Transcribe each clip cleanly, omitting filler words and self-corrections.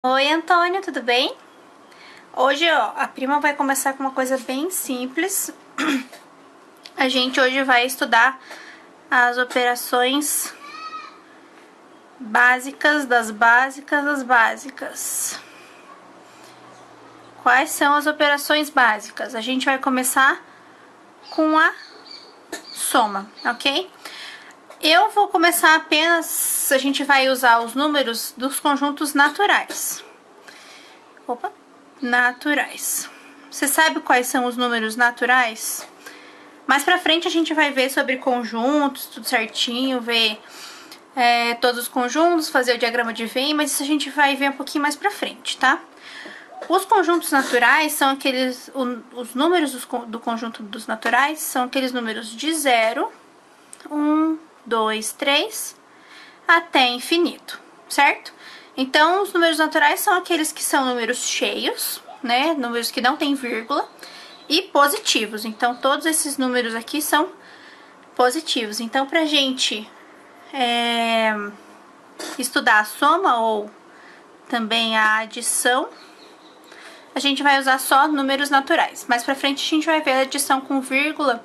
Oi, Antônio, tudo bem? Hoje, a prima vai começar com uma coisa bem simples. A gente hoje vai estudar as operações básicas das básicas das básicas. Quais são as operações básicas? A gente vai começar com a soma, ok? Eu vou começar apenas, a gente vai usar os números dos conjuntos naturais. Naturais. Você sabe quais são os números naturais? Mais pra frente a gente vai ver sobre conjuntos, tudo certinho, ver todos os conjuntos, fazer o diagrama de Venn, mas isso a gente vai ver um pouquinho mais pra frente, tá? Os conjuntos naturais são aqueles, os números do conjunto dos naturais são aqueles números de 0, 1, 2, 3, até infinito, certo? Então, os números naturais são aqueles que são números cheios, né? Números que não tem vírgula, e positivos. Então, todos esses números aqui são positivos. Então, pra gente estudar a soma ou também a adição, a gente vai usar só números naturais. Mais pra frente, a gente vai ver a adição com vírgula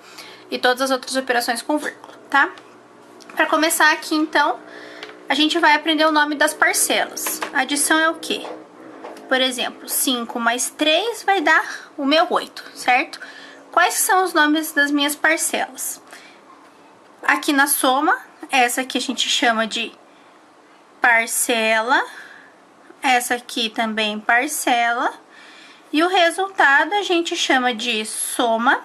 e todas as outras operações com vírgula, tá? Pra começar aqui, então, a gente vai aprender o nome das parcelas. A adição é o quê? Por exemplo, 5 mais 3 vai dar o meu 8, certo? Quais são os nomes das minhas parcelas? Aqui na soma, essa aqui a gente chama de parcela, essa aqui também parcela, e o resultado a gente chama de soma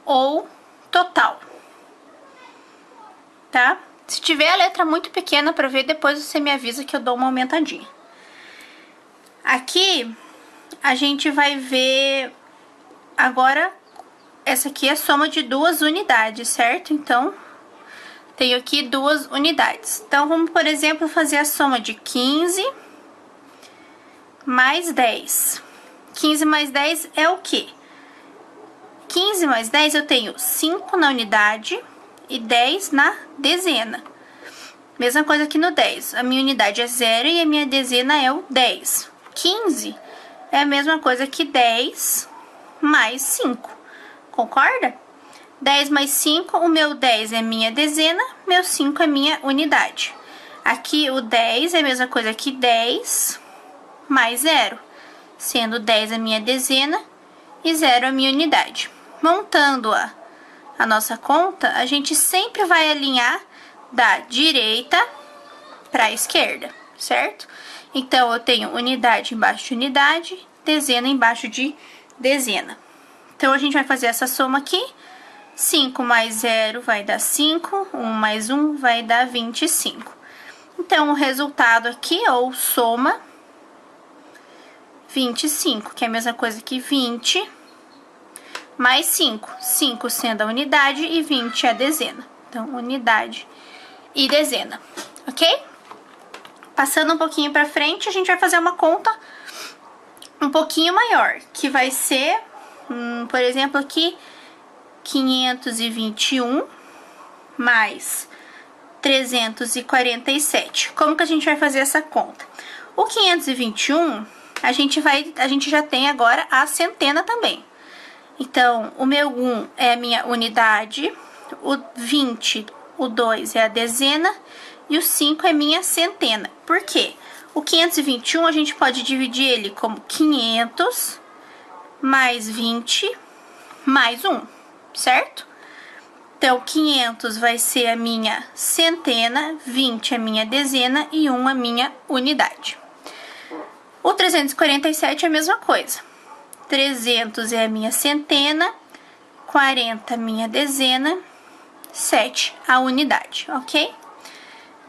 ou total, tá? Se tiver a letra muito pequena para ver, depois você me avisa que eu dou uma aumentadinha. Aqui, a gente vai ver agora, essa aqui é a soma de duas unidades, certo? Então, tenho aqui duas unidades. Então, vamos, por exemplo, fazer a soma de 15 mais 10. 15 mais 10 é o quê? 15 mais 10 eu tenho 5 na unidade e 10 na dezena. Mesma coisa aqui no 10. A minha unidade é 0 e a minha dezena é o 10. 15 é a mesma coisa que 10 mais 5. Concorda? 10 mais 5, o meu 10 é minha dezena, meu 5 é minha unidade. Aqui o 10 é a mesma coisa que 10 mais 0, sendo 10 a minha dezena e 0 a minha unidade. Montando a nossa conta, a gente sempre vai alinhar da direita para a esquerda, certo? Então, eu tenho unidade embaixo de unidade, dezena embaixo de dezena. Então, a gente vai fazer essa soma aqui. 5 mais 0 vai dar 5, 1 mais 1 vai dar 25. Então, o resultado aqui, ou soma, 25, que é a mesma coisa que 20 mais 5. 5 sendo a unidade e 20 a dezena. Então, unidade e dezena, ok? Passando um pouquinho pra frente, a gente vai fazer uma conta um pouquinho maior, que vai ser, por exemplo, aqui, 521 mais 347. Como que a gente vai fazer essa conta? O 521, a gente já tem agora a centena também. Então, o meu 1 é a minha unidade, o 20, o 2 é a dezena e o 5 é minha centena. Por quê? O 521 a gente pode dividir ele como 500 mais 20 mais 1, certo? Então, 500 vai ser a minha centena, 20 a minha dezena e 1 a minha unidade. O 347 é a mesma coisa. 300 é a minha centena, 40 a minha dezena, 7 a unidade, ok?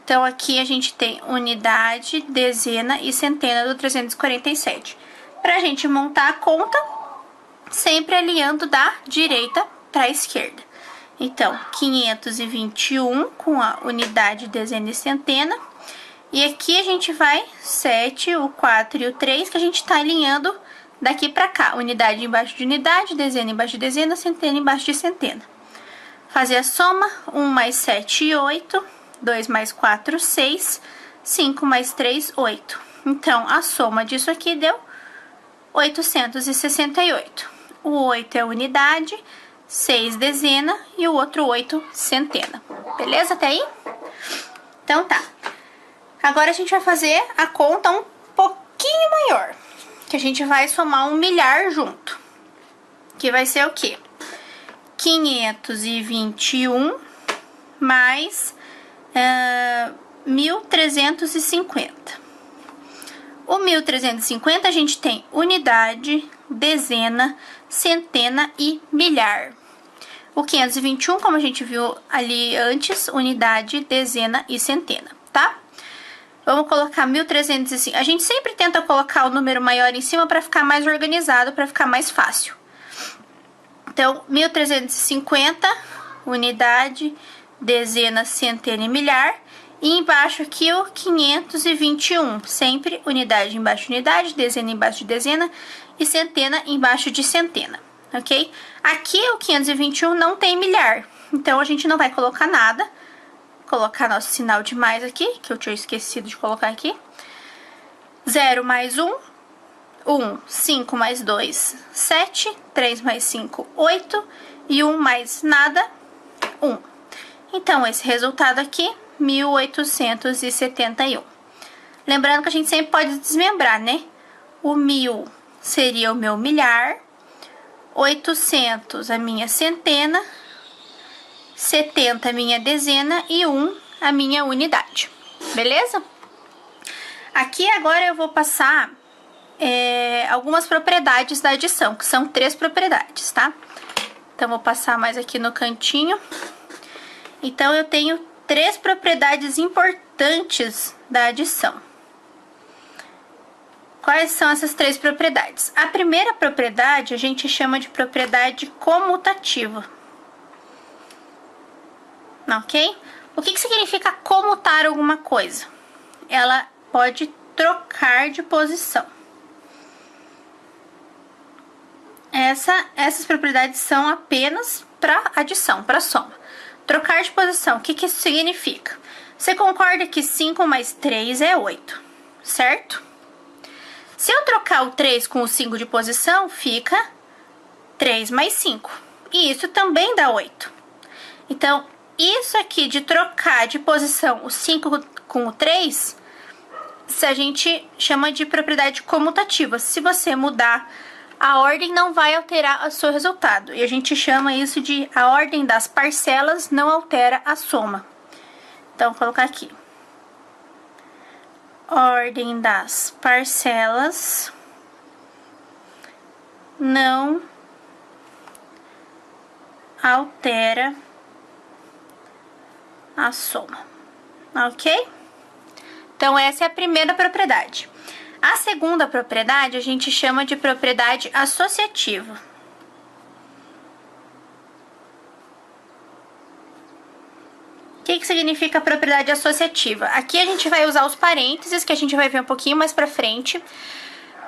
Então, aqui a gente tem unidade, dezena e centena do 347. Pra gente montar a conta, sempre alinhando da direita para a esquerda. Então, 521 com a unidade, dezena e centena. E aqui a gente vai 7, o 4 e o 3, que a gente tá alinhando daqui para cá. Unidade embaixo de unidade, dezena embaixo de dezena, centena embaixo de centena. Fazer a soma, 1 mais 7, 8, 2 mais 4, 6, 5 mais 3, 8. Então, a soma disso aqui deu 868. O 8 é unidade, 6 dezena e o outro 8 centena. Beleza até aí? Então tá. Agora a gente vai fazer a conta um pouquinho maior, que a gente vai somar um milhar junto. Que vai ser o quê? 521 mais 1350. O 1350 a gente tem unidade, dezena, centena e milhar. O 521, como a gente viu ali antes, unidade, dezena e centena, tá? Vamos colocar 1350. A gente sempre tenta colocar o número maior em cima para ficar mais organizado, para ficar mais fácil. Então, 1350, unidade, dezena, centena e milhar. E embaixo aqui o 521, sempre unidade embaixo de unidade, dezena embaixo de dezena e centena embaixo de centena, ok? Aqui o 521 não tem milhar, então a gente não vai colocar nada. Vou colocar nosso sinal de mais aqui, que eu tinha esquecido de colocar aqui. 0 mais 1, 1, 5 mais 2, 7, 3 mais 5, 8 e 1 mais nada, 1. Então, esse resultado aqui, 1871. Lembrando que a gente sempre pode desmembrar, né? O 1000 seria o meu milhar, 800 a minha centena, 70 a minha dezena e 1 a minha unidade. Beleza? Aqui agora eu vou passar algumas propriedades da adição, que são 3 propriedades, tá? Então, vou passar mais aqui no cantinho. Então, eu tenho 3 propriedades importantes da adição. Quais são essas 3 propriedades? A primeira propriedade a gente chama de propriedade comutativa. Ok? O que significa comutar alguma coisa? Ela pode trocar de posição. Essas propriedades são apenas para adição, para soma. Trocar de posição, o que isso significa? Você concorda que 5 mais 3 é 8, certo? Se eu trocar o 3 com o 5 de posição, fica 3 mais 5. E isso também dá 8. Então, isso aqui de trocar de posição o 5 com o 3, a gente chama de propriedade comutativa. Se você mudar a ordem, não vai alterar o seu resultado. E a gente chama isso de a ordem das parcelas não altera a soma. Então, vou colocar aqui. Ordem das parcelas não altera a soma. Ok? Então, essa é a primeira propriedade. A segunda propriedade a gente chama de propriedade associativa. O que significa propriedade associativa? Aqui a gente vai usar os parênteses, que a gente vai ver um pouquinho mais pra frente.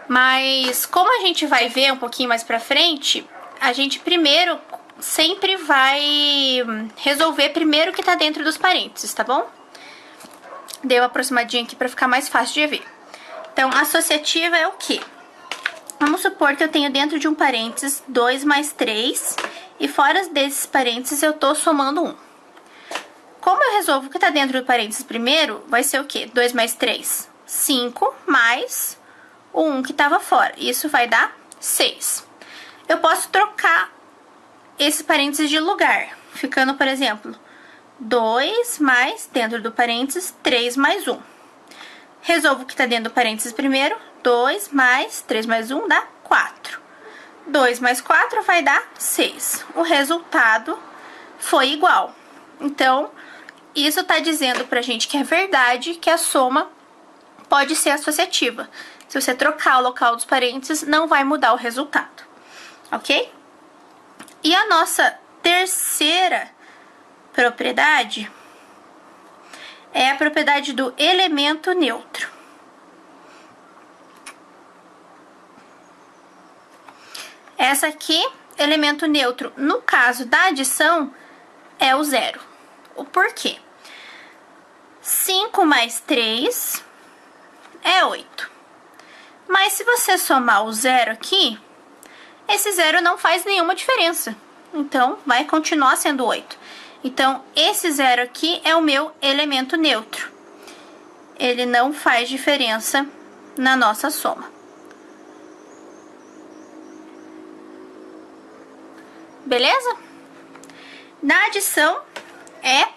Mas como a gente vai ver um pouquinho mais pra frente, a gente primeiro sempre vai resolver primeiro o que tá dentro dos parênteses, tá bom? Dei uma aproximadinha aqui pra ficar mais fácil de ver. Então, associativa é o quê? Vamos supor que eu tenho dentro de um parênteses 2 mais 3 e fora desses parênteses eu tô somando 1. Como eu resolvo o que tá dentro do parênteses primeiro, vai ser o quê? 2 mais 3, 5 mais o 1 que tava fora. Isso vai dar 6. Eu posso trocar esse parênteses de lugar, ficando, por exemplo, 2 mais, dentro do parênteses, 3 mais 1. Resolvo o que está dentro do parênteses primeiro. 2 mais 3 mais 1 dá 4. 2 mais 4 vai dar 6. O resultado foi igual. Então, isso está dizendo pra gente que é verdade que a soma pode ser associativa. Se você trocar o local dos parênteses, não vai mudar o resultado. Ok? E a nossa terceira propriedade é a propriedade do elemento neutro. Essa aqui, elemento neutro, no caso da adição, é o zero. O porquê? 5 mais 3 é 8. Mas se você somar o zero aqui, esse zero não faz nenhuma diferença. Então, vai continuar sendo 8. Então, esse zero aqui é o meu elemento neutro. Ele não faz diferença na nossa soma. Beleza? Na adição, é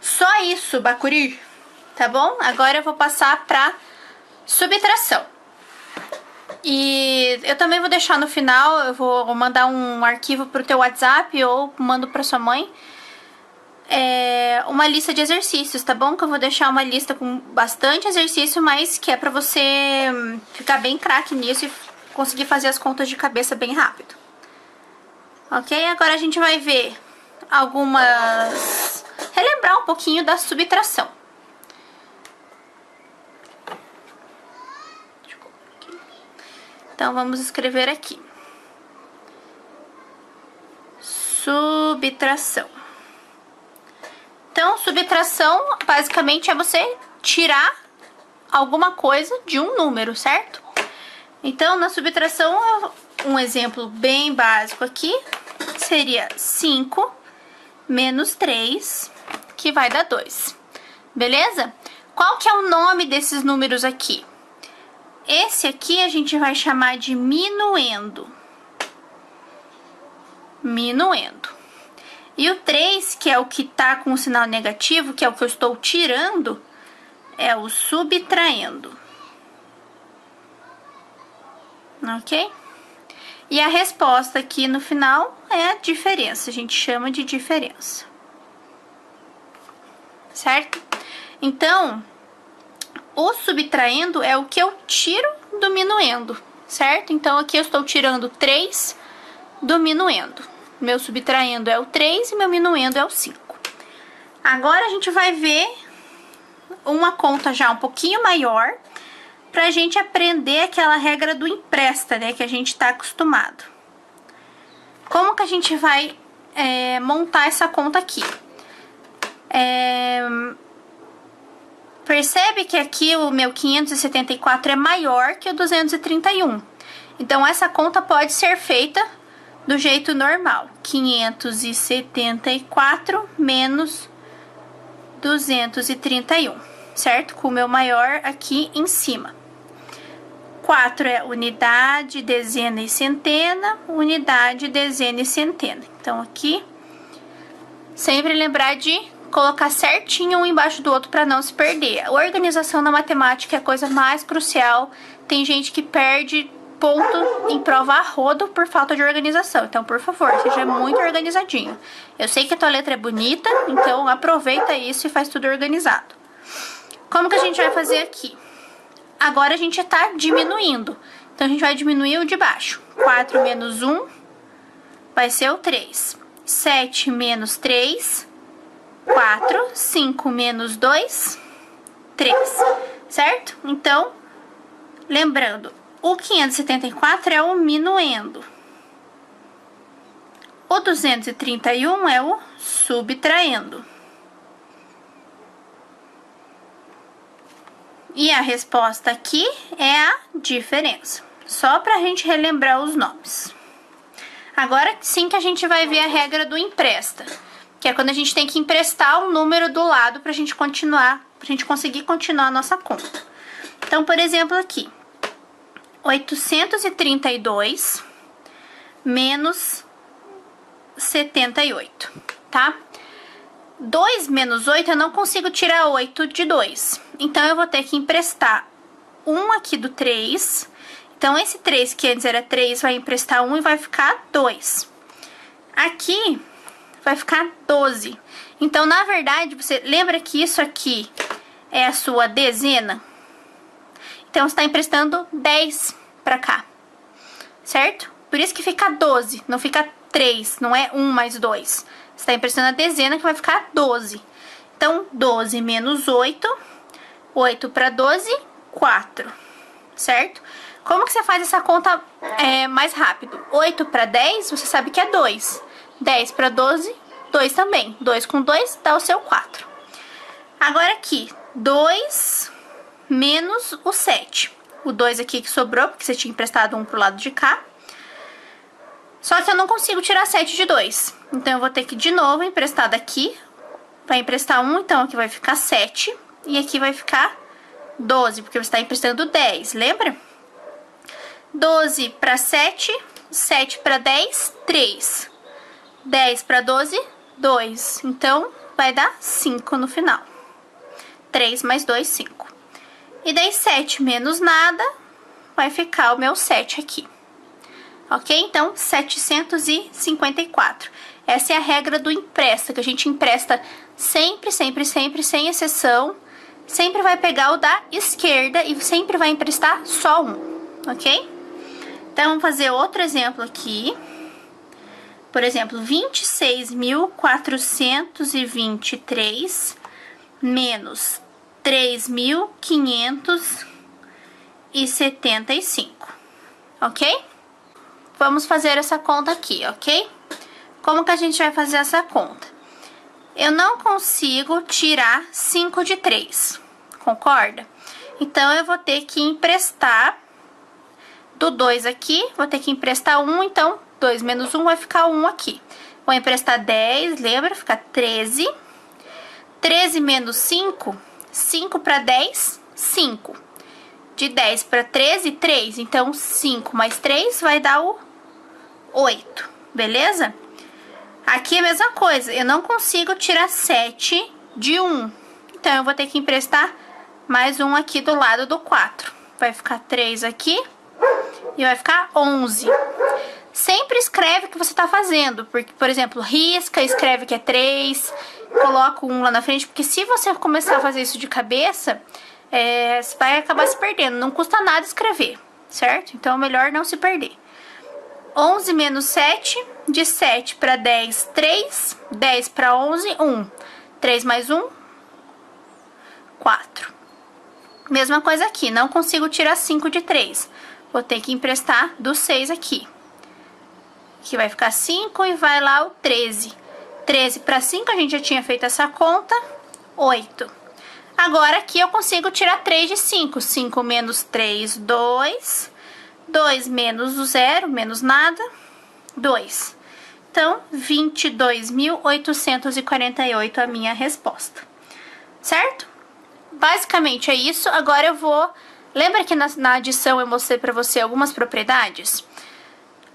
só isso, Bacuri. Tá bom? Agora eu vou passar para subtração. E eu também vou deixar no final, eu vou mandar um arquivo pro teu WhatsApp ou mando pra sua mãe. Uma lista de exercícios, tá bom? Que eu vou deixar uma lista com bastante exercício, mas que é pra você ficar bem craque nisso e conseguir fazer as contas de cabeça bem rápido. Ok? Agora a gente vai ver algumas... relembrar um pouquinho da subtração. Então, vamos escrever aqui. Subtração. Então, subtração, basicamente, é você tirar alguma coisa de um número, certo? Então, na subtração, um exemplo bem básico aqui seria 5 menos 3, que vai dar 2. Beleza? Qual que é o nome desses números aqui? Esse aqui a gente vai chamar de minuendo. Minuendo. E o 3, que é o que tá com o sinal negativo, que é o que eu estou tirando, é o subtraindo. Ok? E a resposta aqui no final é a diferença. A gente chama de diferença. Certo? Então, o subtraindo é o que eu tiro do minuendo, certo? Então, aqui eu estou tirando 3 do minuendo. Meu subtraindo é o 3 e meu minuendo é o 5. Agora, a gente vai ver uma conta já um pouquinho maior pra gente aprender aquela regra do empresta, né? Que a gente tá acostumado. Como que a gente vai montar essa conta aqui? Percebe que aqui o meu 574 é maior que o 231. Então, essa conta pode ser feita do jeito normal. 574 menos 231, certo? Com o meu maior aqui em cima. 4 é unidade, dezena e centena. Unidade, dezena e centena. Então, aqui, sempre lembrar de colocar certinho um embaixo do outro para não se perder. A organização na matemática é a coisa mais crucial. Tem gente que perde ponto em prova a rodo por falta de organização. Então, por favor, seja muito organizadinho. Eu sei que a tua letra é bonita, então aproveita isso e faz tudo organizado. Como que a gente vai fazer aqui? Agora a gente está diminuindo. Então, a gente vai diminuir o de baixo. 4 menos 1 vai ser o 3. 7 menos 3... 4, 5 menos 2, 3, certo? Então, lembrando, o 574 é o minuendo. O 231 é o subtraindo. E a resposta aqui é a diferença. Só para a gente relembrar os nomes. Agora sim que a gente vai ver a regra do empresta. Que é quando a gente tem que emprestar um número do lado pra gente continuar, pra gente conseguir continuar a nossa conta. Então, por exemplo, aqui, 832 menos 78, tá? 2 menos 8, eu não consigo tirar 8 de 2. Então, eu vou ter que emprestar 1 aqui do 3. Então, esse 3 que antes era 3, vai emprestar 1 e vai ficar 2. Aqui vai ficar 12. Então, na verdade, você lembra que isso aqui é a sua dezena? Então, você está emprestando 10 para cá, certo? Por isso que fica 12, não fica 3, não é 1 mais 2. Você está emprestando a dezena que vai ficar 12. Então, 12 menos 8, 8 para 12, 4, certo? Como que você faz essa conta mais rápido? 8 para 10, você sabe que é 2. 10 para 12, 2 também. 2 com 2 dá o seu 4. Agora aqui, 2 menos o 7. O 2 aqui que sobrou, porque você tinha emprestado um pro lado de cá. Só que eu não consigo tirar 7 de 2. Então, eu vou ter que, de novo, emprestar daqui. Vai emprestar 1, então aqui vai ficar 7. E aqui vai ficar 12, porque você está emprestando 10, lembra? 12 para 7, 7 para 10, 3. 10 para 12, 2. Então, vai dar 5 no final. 3 mais 2, 5. E daí 7 menos nada, vai ficar o meu 7 aqui. Ok? Então, 754. Essa é a regra do empresta, que a gente empresta sempre, sempre, sempre, sem exceção. Sempre vai pegar o da esquerda e sempre vai emprestar só um, ok? Então, vamos fazer outro exemplo aqui. Por exemplo, 26.423 menos 3.575, ok? Vamos fazer essa conta aqui, ok? Como que a gente vai fazer essa conta? Eu não consigo tirar 5 de 3, concorda? Então, eu vou ter que emprestar do 2 aqui, vou ter que emprestar 1, então 2 menos 1 vai ficar 1 aqui. Vou emprestar 10, lembra? Fica 13. 13 menos 5, 5 para 10, 5. De 10 para 13, 3. Então, 5 mais 3 vai dar o 8, beleza? Aqui é a mesma coisa, eu não consigo tirar 7 de 1. Então, eu vou ter que emprestar mais um aqui do lado do 4. Vai ficar 3 aqui e vai ficar 11. Sempre escreve o que você está fazendo, porque, por exemplo, risca, escreve que é 3, coloca um lá na frente, porque se você começar a fazer isso de cabeça, você vai acabar se perdendo. Não custa nada escrever, certo? Então, é melhor não se perder. 11 menos 7, de 7 para 10, 3. 10 para 11, 1. 3 mais 1, 4. Mesma coisa aqui, não consigo tirar 5 de 3. Vou ter que emprestar do 6 aqui. Aqui vai ficar 5 e vai lá o 13. 13 para 5, a gente já tinha feito essa conta, 8. Agora aqui eu consigo tirar 3 de 5. 5 menos 3, 2. 2 menos o 0, menos nada, 2. Então, 22.848 a minha resposta. Certo? Basicamente é isso. Agora eu vou... Lembra que na adição eu mostrei para você algumas propriedades?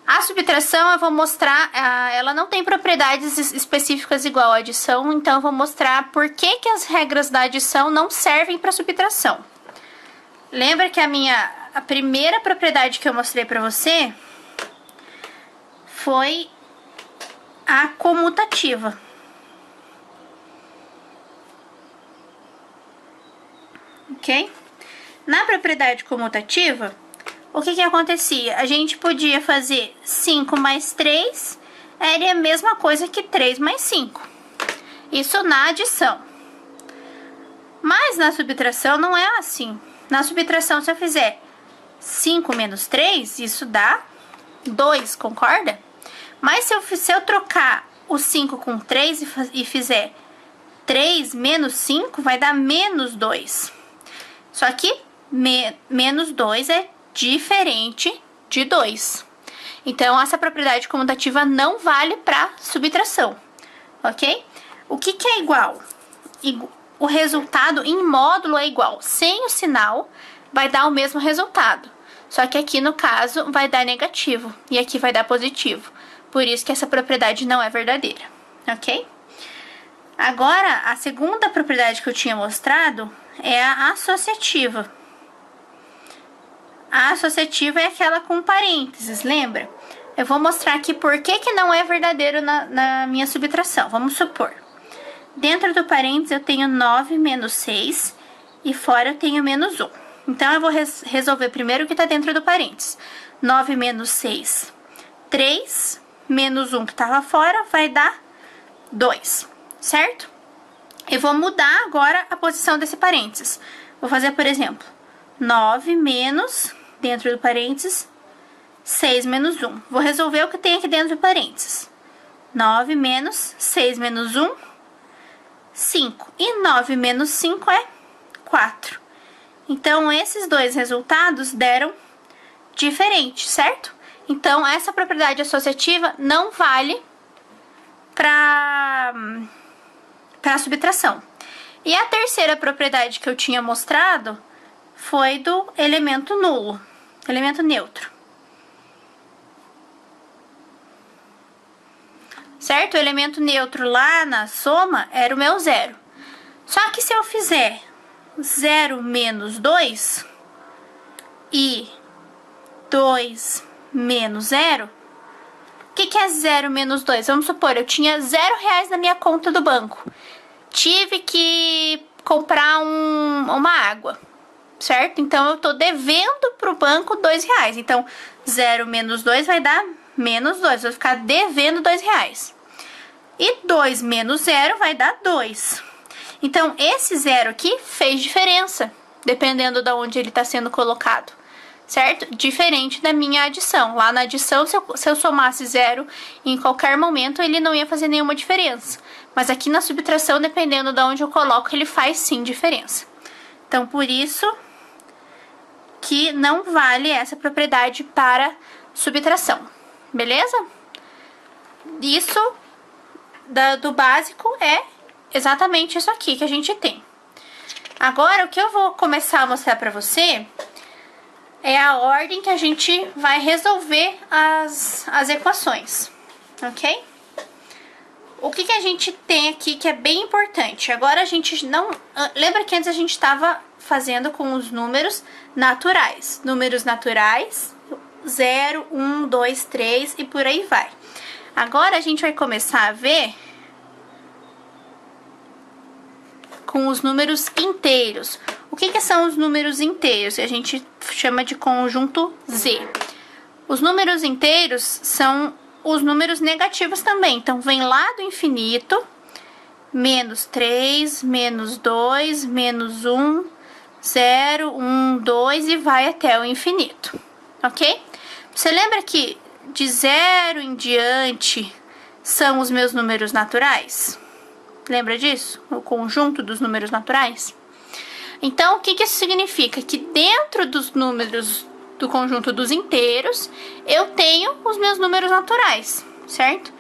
A subtração eu vou mostrar... ela não tem propriedades específicas igual a adição, então eu vou mostrar por que as regras da adição não servem para subtração. Lembra que a primeira propriedade que eu mostrei para você foi a comutativa. Ok? Na propriedade comutativa, o que acontecia? A gente podia fazer 5 mais 3, era a mesma coisa que 3 mais 5. Isso na adição. Mas na subtração não é assim. Na subtração, se eu fizer 5 menos 3, isso dá 2, concorda? Mas se eu trocar o 5 com 3 e fizer 3 menos 5, vai dar menos 2. Só que menos 2 é diferente de 2. Então, essa propriedade comutativa não vale para subtração, ok? O que é igual? O resultado em módulo é igual. Sem o sinal, vai dar o mesmo resultado. Só que aqui, no caso, vai dar negativo. E aqui vai dar positivo. Por isso que essa propriedade não é verdadeira. Ok? Agora, a segunda propriedade que eu tinha mostrado é a associativa. A associativa é aquela com parênteses, lembra? Eu vou mostrar aqui por que não é verdadeiro na minha subtração. Vamos supor. Dentro do parênteses eu tenho 9 menos 6 e fora eu tenho menos 1. Então, eu vou resolver primeiro o que está dentro do parênteses. 9 menos 6, 3, menos 1 que estava fora, vai dar 2, certo? Eu vou mudar agora a posição desse parênteses. Vou fazer, por exemplo, 9 menos, dentro do parênteses, 6 menos 1. Vou resolver o que tem aqui dentro do parênteses. 9 menos 6 menos 1, 5. E 9 menos 5 é 4. Então, esses dois resultados deram diferente, certo? Então, essa propriedade associativa não vale para subtração. E a terceira propriedade que eu tinha mostrado foi do elemento nulo, elemento neutro. Certo? O elemento neutro lá na soma era o meu zero. Só que se eu fizer 0 menos 2 e 2 menos 0, o que é 0 menos 2? Vamos supor, eu tinha R$0 na minha conta do banco. Tive que comprar uma água, certo? Então, eu tô devendo pro banco R$2. Então, 0 menos 2 vai dar menos 2. Vou ficar devendo R$2. E 2 menos 0 vai dar 2. Então, esse 0 aqui fez diferença, dependendo de onde ele está sendo colocado, certo? Diferente da minha adição. Lá na adição, se eu somasse 0 em qualquer momento, ele não ia fazer nenhuma diferença. Mas aqui na subtração, dependendo de onde eu coloco, ele faz sim diferença. Então, por isso que não vale essa propriedade para subtração, beleza? Isso do básico é exatamente isso aqui que a gente tem. Agora, o que eu vou começar a mostrar para você é a ordem que a gente vai resolver as equações, ok? O que a gente tem aqui que é bem importante? Agora a gente não... Lembra que antes a gente estava fazendo com os números naturais. Números naturais, 0, 1, 2, 3 e por aí vai. Agora a gente vai começar a ver com os números inteiros. O que são os números inteiros? A gente chama de conjunto Z. Os números inteiros são os números negativos também. Então, vem lá do infinito, menos 3, menos 2, menos 1, 0, 1, 2 e vai até o infinito, ok? Você lembra que de 0 em diante são os meus números naturais? Lembra disso? O conjunto dos números naturais? Então, o que isso significa? Que dentro dos números do conjunto dos inteiros, eu tenho os meus números naturais, certo?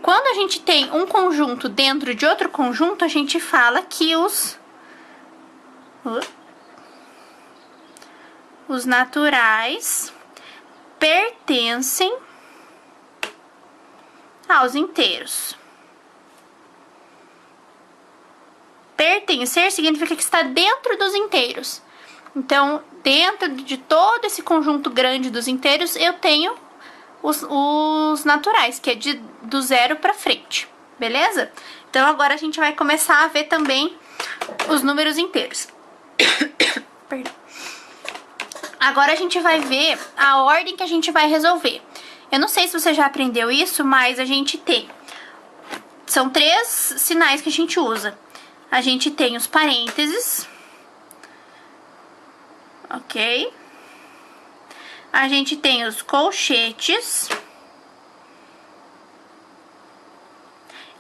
Quando a gente tem um conjunto dentro de outro conjunto, a gente fala que os naturais pertencem aos inteiros. Pertencer significa que está dentro dos inteiros. Então, dentro de todo esse conjunto grande dos inteiros, eu tenho os naturais, que é do 0 para frente, beleza? Então, agora a gente vai começar a ver também os números inteiros. Perdão. Agora a gente vai ver a ordem que a gente vai resolver. Eu não sei se você já aprendeu isso, mas a gente tem... São 3 sinais que a gente usa. A gente tem os parênteses, ok? A gente tem os colchetes.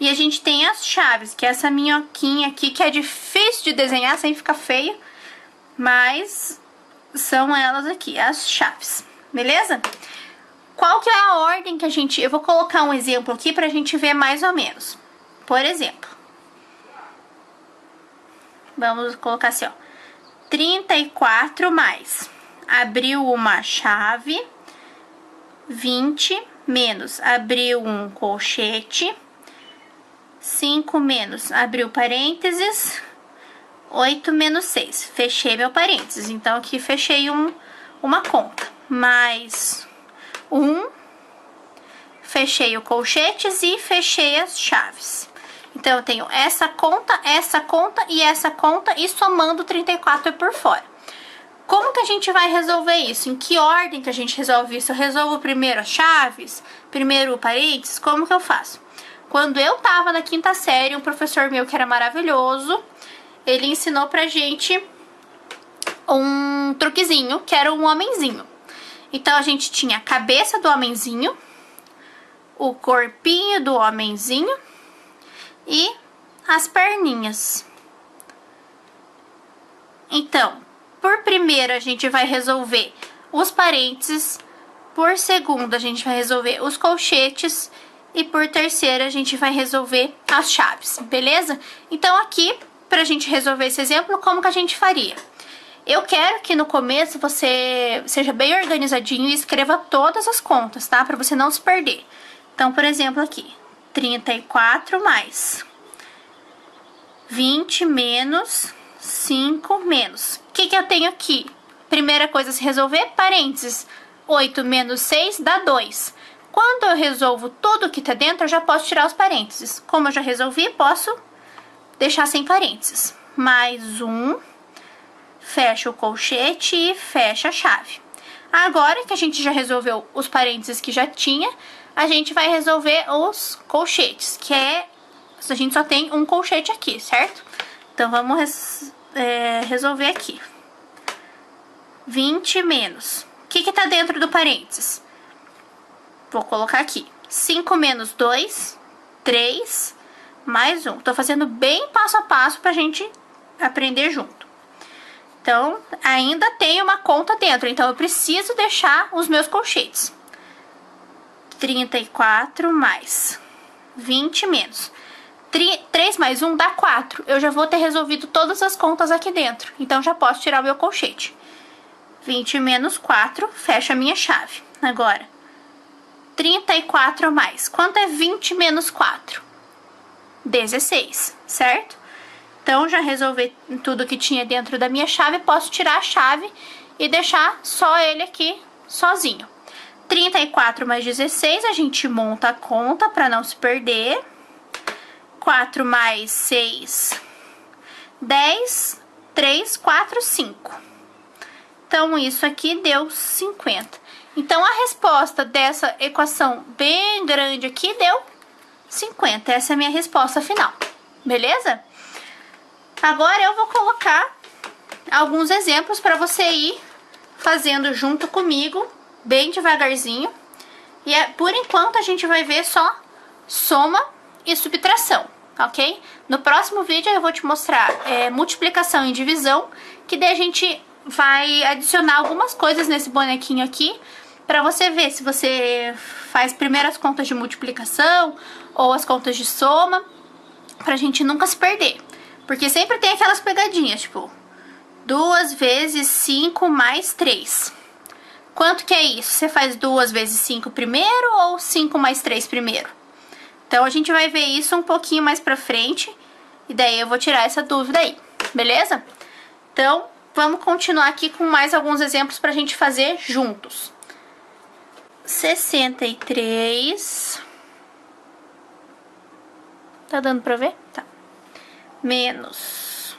E a gente tem as chaves, que é essa minhoquinha aqui, que é difícil de desenhar sem ficar feio. Mas são elas aqui, as chaves, beleza? Qual que é a ordem que a gente... Eu vou colocar um exemplo aqui pra gente ver mais ou menos. Por exemplo... Vamos colocar assim, ó. 34 mais. Abriu uma chave. 20 menos. Abriu um colchete. 5 menos. Abriu parênteses. 8 menos 6. Fechei meu parênteses. Então, aqui fechei uma conta. Mais 1. Fechei o colchetes e fechei as chaves. Então, eu tenho essa conta e essa conta e somando 34 por fora. Como que a gente vai resolver isso? Em que ordem que a gente resolve isso? Eu resolvo primeiro as chaves, primeiro o parênteses? Como que eu faço? Quando eu tava na 5ª série, um professor meu que era maravilhoso, ele ensinou pra gente um truquezinho, que era um homenzinho. Então, a gente tinha a cabeça do homenzinho, o corpinho do homenzinho, e as perninhas. Então, por primeiro a gente vai resolver os parênteses, por segundo a gente vai resolver os colchetes e por terceiro a gente vai resolver as chaves, beleza? Então aqui, pra gente resolver esse exemplo, como que a gente faria? Eu quero que no começo você seja bem organizadinho e escreva todas as contas, tá? Pra você não se perder. Então, por exemplo, aqui, 34 mais 20 menos 5 menos. O que eu tenho aqui? Primeira coisa a se resolver, parênteses. 8 menos 6 dá 2. Quando eu resolvo tudo que tá dentro, eu já posso tirar os parênteses. Como eu já resolvi, posso deixar sem parênteses. Mais 1, fecha o colchete e fecha a chave. Agora que a gente já resolveu os parênteses que já tinha, a gente vai resolver os colchetes, que é... A gente só tem um colchete aqui, certo? Então, vamos resolver aqui. 20 menos. O que tá dentro do parênteses? Vou colocar aqui. 5 menos 2, 3, mais 1. Tô fazendo bem passo a passo pra gente aprender junto. Então, ainda tem uma conta dentro. Então, eu preciso deixar os meus colchetes. 34 mais 20 menos. 3 mais 1 dá 4. Eu já vou ter resolvido todas as contas aqui dentro. Então, já posso tirar o meu colchete. 20 menos 4, fecha a minha chave. Agora, 34 mais. Quanto é 20 menos 4? 16, certo? Então, já resolvi tudo que tinha dentro da minha chave. Posso tirar a chave e deixar só ele aqui sozinho. 34 mais 16, a gente monta a conta para não se perder. 4 mais 6, 10, 3, 4, 5. Então, isso aqui deu 50. Então, a resposta dessa equação bem grande aqui deu 50. Essa é a minha resposta final. Beleza? Agora, eu vou colocar alguns exemplos para você ir fazendo junto comigo, bem devagarzinho. E, por enquanto, a gente vai ver só soma e subtração, ok? No próximo vídeo, eu vou te mostrar multiplicação e divisão, que daí a gente vai adicionar algumas coisas nesse bonequinho aqui, para você ver se você faz primeiro as contas de multiplicação ou as contas de soma, pra gente nunca se perder. Porque sempre tem aquelas pegadinhas, tipo, 2 vezes 5 mais 3. Quanto que é isso? Você faz 2 vezes 5 primeiro ou 5 mais 3 primeiro? Então, a gente vai ver isso um pouquinho mais pra frente, e daí eu vou tirar essa dúvida aí, beleza? Então, vamos continuar aqui com mais alguns exemplos pra gente fazer juntos. 63. Tá dando pra ver? Tá. Menos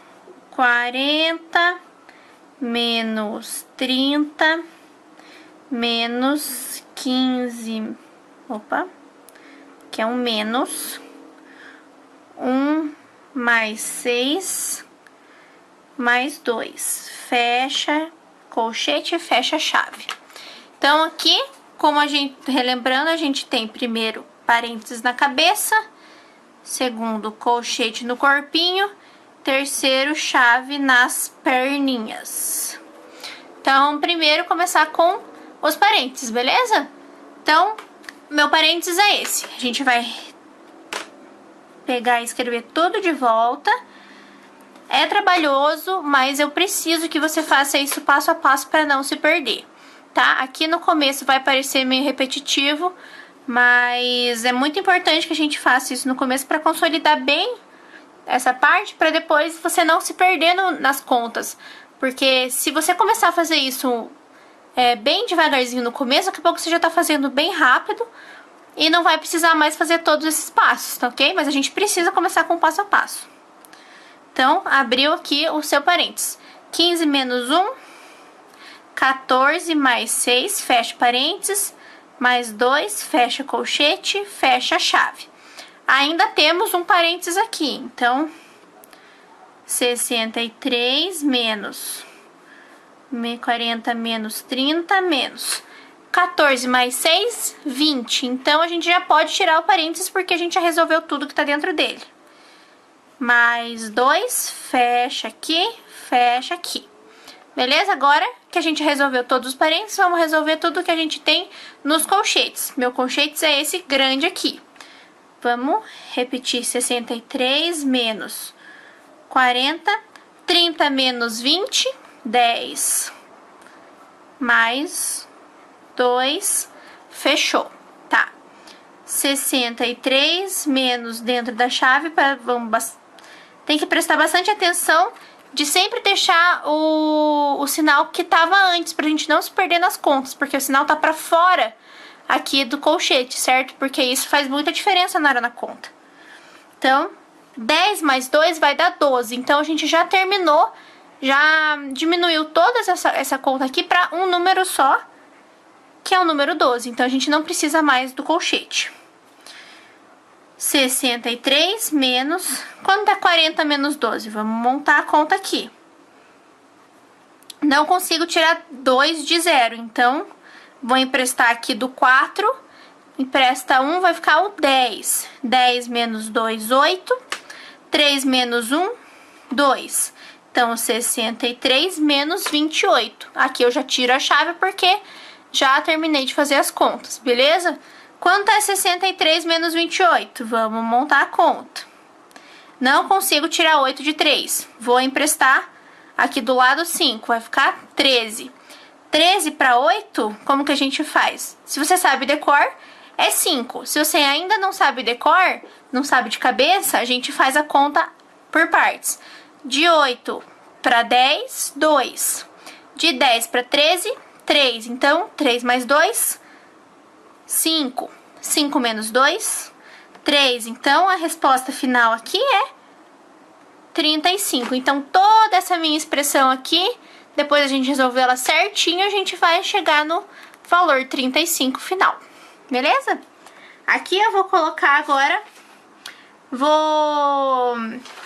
40, menos 30, menos 15. Opa. Que é um menos. 1 mais 6. Mais 2. Fecha colchete e fecha a chave. Então, aqui, como a gente, relembrando, a gente tem primeiro parênteses na cabeça, segundo colchete no corpinho, terceiro chave nas perninhas. Então, primeiro começar com os parênteses, beleza? Então, meu parênteses é esse. A gente vai pegar e escrever tudo de volta. É trabalhoso, mas eu preciso que você faça isso passo a passo para não se perder, tá? Aqui no começo vai parecer meio repetitivo, mas é muito importante que a gente faça isso no começo para consolidar bem essa parte, para depois você não se perder nas contas. Porque se você começar a fazer isso bem devagarzinho no começo, daqui a pouco você já tá fazendo bem rápido e não vai precisar mais fazer todos esses passos, tá ok? Mas a gente precisa começar com passo a passo. Então, abriu aqui o seu parênteses. 15 menos 1, 14 mais 6, fecha parênteses, mais 2, fecha colchete, fecha a chave. Ainda temos um parênteses aqui, então, 63 menos 40 menos 30 menos 14 mais 6, 20. Então, a gente já pode tirar o parênteses porque a gente já resolveu tudo que tá dentro dele. mais 2, fecha aqui, fecha aqui. Beleza? Agora que a gente resolveu todos os parênteses, vamos resolver tudo que a gente tem nos colchetes. Meu colchetes é esse grande aqui. Vamos repetir 63 menos 40, 30 menos 20, 10. Mais 2, fechou, tá? 63 menos dentro da chave, tem que prestar bastante atenção de sempre deixar o sinal que tava antes, pra gente não se perder nas contas, porque o sinal tá pra fora aqui do colchete, certo? Porque isso faz muita diferença na hora da conta. Então, 10 mais 2 vai dar 12. Então, a gente já terminou, já diminuiu toda essa conta aqui para um número só, que é o número 12. Então, a gente não precisa mais do colchete. 63 menos... Quanto dá 40 menos 12? Vamos montar a conta aqui. Não consigo tirar 2 de 0, então vou emprestar aqui do 4. Empresta 1, vai ficar o 10. 10 menos 2, 8. 3 menos 1, 2. Então, 63 menos 28. Aqui eu já tiro a chave porque já terminei de fazer as contas, beleza? Quanto é 63 menos 28? Vamos montar a conta. Não consigo tirar 8 de 3. Vou emprestar aqui do lado 5. Vai ficar 13. 13 para 8, como que a gente faz? Se você sabe decor, é 5. Se você ainda não sabe decor, não sabe de cabeça, a gente faz a conta por partes. De 8 para 10, 2. De 10 para 13, 3. Então, 3 mais 2... 5. 5 menos 2, 3. Então, a resposta final aqui é 35. Então, toda essa minha expressão aqui, depois a gente resolver ela certinho, a gente vai chegar no valor 35 final. Beleza? Aqui eu vou colocar agora, vou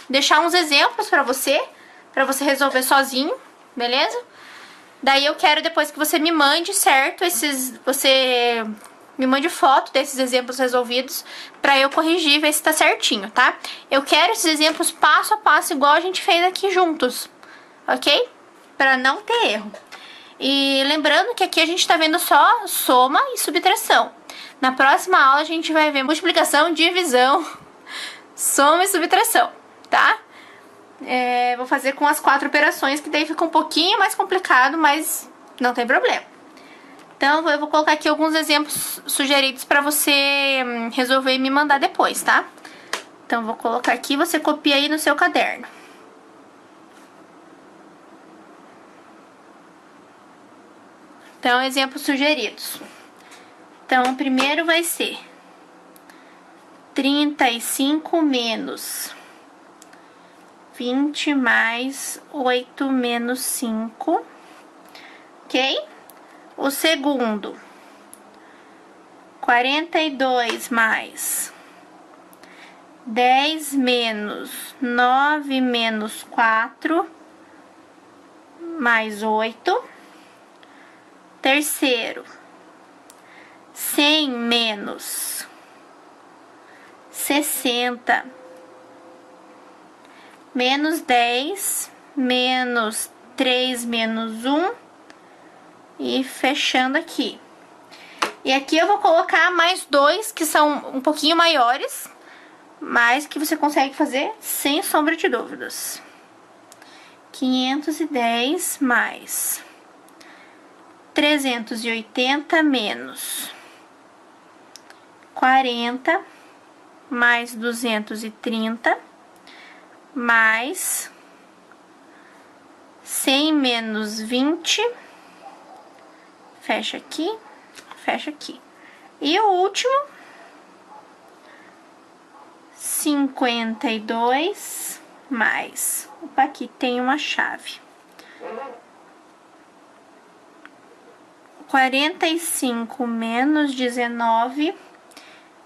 deixar uns exemplos para você resolver sozinho, beleza? Daí eu quero depois que você me mande, certo? Você me mande foto desses exemplos resolvidos pra eu corrigir e ver se tá certinho, tá? Eu quero esses exemplos passo a passo, igual a gente fez aqui juntos, ok? Pra não ter erro. E lembrando que aqui a gente tá vendo só soma e subtração. Na próxima aula a gente vai ver multiplicação, divisão, soma e subtração, tá? Vou fazer com as 4 operações, que daí fica um pouquinho mais complicado, mas não tem problema. Então, eu vou colocar aqui alguns exemplos sugeridos para você resolver e me mandar depois, tá? Então, vou colocar aqui, você copia aí no seu caderno. Então, exemplos sugeridos. Então, o primeiro vai ser 35 menos 20 mais 8 menos 5, ok? O segundo, 42 mais 10 menos 9 menos 4 mais 8. Terceiro, 100 menos 60 menos 10 menos 3 menos 1. E fechando aqui. E aqui eu vou colocar mais 2 que são um pouquinho maiores, mas que você consegue fazer sem sombra de dúvidas. 510 mais 380 menos 40 mais 230 mais 100 menos 20. Fecha aqui, fecha aqui. E o último, 52 mais... Opa, aqui tem uma chave. 45 menos 19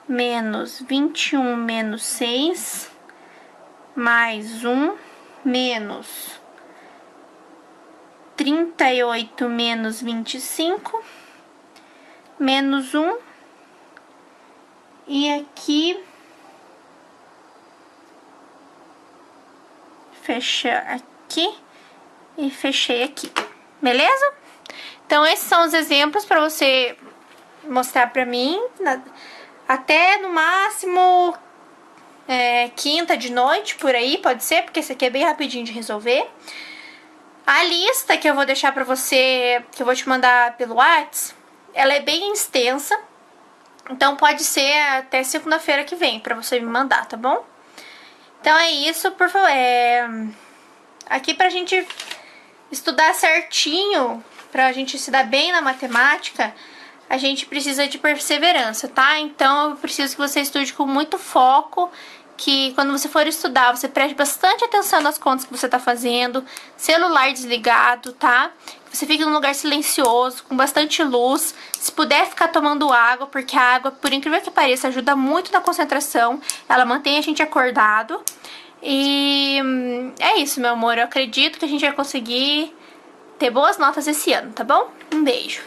menos 21 menos 6 mais 1 menos 38 menos 25, menos 1, e aqui fechar aqui e fechei aqui, beleza? Então, esses são os exemplos para você mostrar pra mim, até no máximo quinta de noite, por aí, pode ser, porque esse aqui é bem rapidinho de resolver. A lista que eu vou deixar pra você, que eu vou te mandar pelo WhatsApp, ela é bem extensa, então pode ser até segunda-feira que vem pra você me mandar, tá bom? Então é isso, por favor. Aqui pra gente estudar certinho, pra gente se dar bem na matemática, a gente precisa de perseverança, tá? Então eu preciso que você estude com muito foco, que quando você for estudar, você preste bastante atenção nas contas que você tá fazendo, celular desligado, tá? Você fique num lugar silencioso, com bastante luz, se puder ficar tomando água, porque a água, por incrível que pareça, ajuda muito na concentração, ela mantém a gente acordado. E é isso, meu amor, eu acredito que a gente vai conseguir ter boas notas esse ano, tá bom? Um beijo!